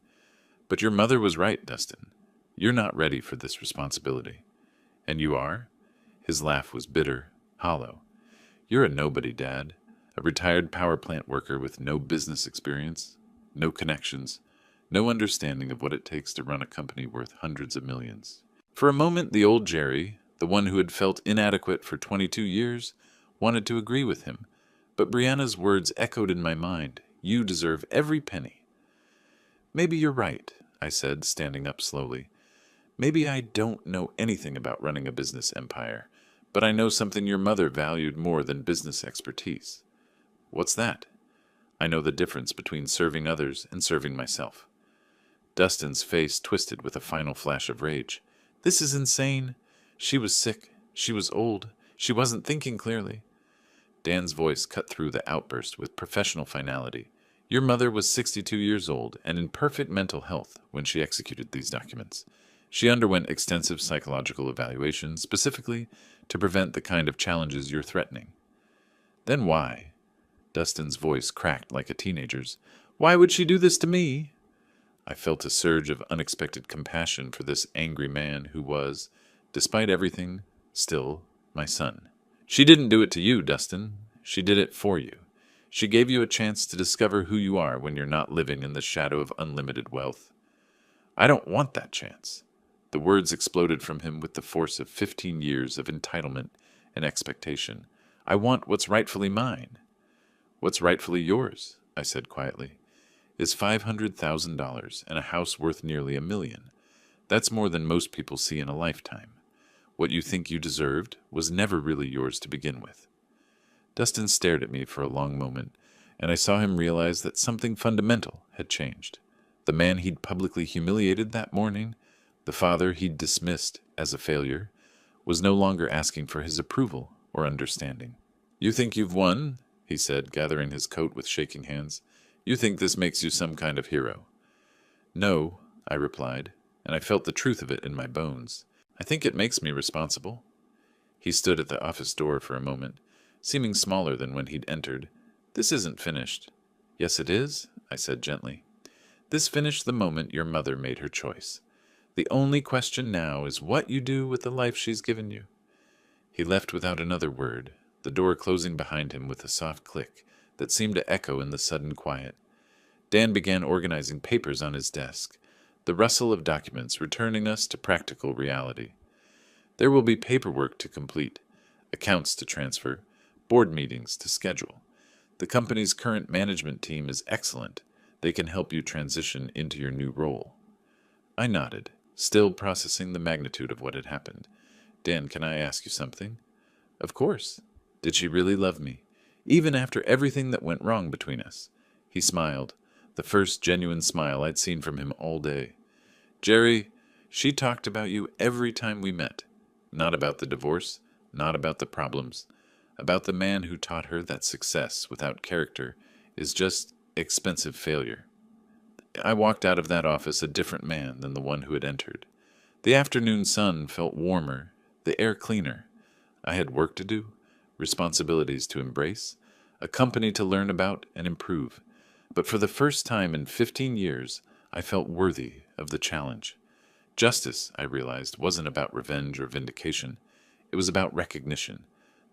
but your mother was right, Dustin. You're not ready for this responsibility. And you are? His laugh was bitter, hollow. You're a nobody, Dad, a retired power plant worker with no business experience, no connections, no understanding of what it takes to run a company worth hundreds of millions. For a moment, the old Jerry, the one who had felt inadequate for 22 years, wanted to agree with him, but Brianna's words echoed in my mind. You deserve every penny. Maybe you're right, I said, standing up slowly. Maybe I don't know anything about running a business empire, but I know something your mother valued more than business expertise. What's that? I know the difference between serving others and serving myself. Dustin's face twisted with a final flash of rage. This is insane. She was sick. She was old. She wasn't thinking clearly. Dan's voice cut through the outburst with professional finality. Your mother was 62 years old and in perfect mental health when she executed these documents. She underwent extensive psychological evaluation specifically to prevent the kind of challenges you're threatening. Then why? Dustin's voice cracked like a teenager's. Why would she do this to me? I felt a surge of unexpected compassion for this angry man who was, despite everything, still my son. She didn't do it to you, Dustin. She did it for you. She gave you a chance to discover who you are when you're not living in the shadow of unlimited wealth. I don't want that chance. The words exploded from him with the force of 15 years of entitlement and expectation. I want what's rightfully mine. What's rightfully yours, I said quietly, is $500,000 and a house worth nearly $1 million. That's more than most people see in a lifetime. What you think you deserved was never really yours to begin with. Dustin stared at me for a long moment, and I saw him realize that something fundamental had changed. The man he'd publicly humiliated that morning, the father he'd dismissed as a failure, was no longer asking for his approval or understanding. "You think you've won?" he said, gathering his coat with shaking hands. "You think this makes you some kind of hero?" "No," I replied, and I felt the truth of it in my bones. "I think it makes me responsible." He stood at the office door for a moment, seeming smaller than when he'd entered. "This isn't finished." "Yes, it is," I said gently. "This finished the moment your mother made her choice. The only question now is what you do with the life she's given you." He left without another word, the door closing behind him with a soft click that seemed to echo in the sudden quiet. Dan began organizing papers on his desk, the rustle of documents returning us to practical reality. There will be paperwork to complete, accounts to transfer, board meetings to schedule. The company's current management team is excellent. They can help you transition into your new role. I nodded, still processing the magnitude of what had happened. "Dan, can I ask you something?" "Of course." "Did she really love me, even after everything that went wrong between us?" He smiled, the first genuine smile I'd seen from him all day. "Jerry, she talked about you every time we met. Not about the divorce, not about the problems, about the man who taught her that success without character is just expensive failure." I walked out of that office a different man than the one who had entered. The afternoon sun felt warmer, the air cleaner. I had work to do, responsibilities to embrace, a company to learn about and improve. But for the first time in 15 years, I felt worthy of the challenge. Justice, I realized, wasn't about revenge or vindication. It was about recognition.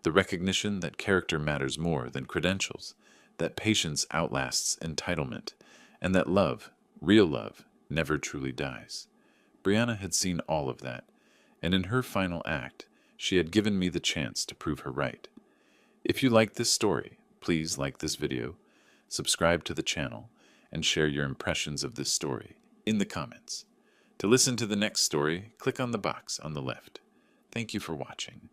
The recognition that character matters more than credentials, that patience outlasts entitlement, and that love, real love, never truly dies. Brianna had seen all of that, and in her final act, she had given me the chance to prove her right. If you like this story, please like this video, subscribe to the channel, and share your impressions of this story in the comments. To listen to the next story, click on the box on the left. Thank you for watching.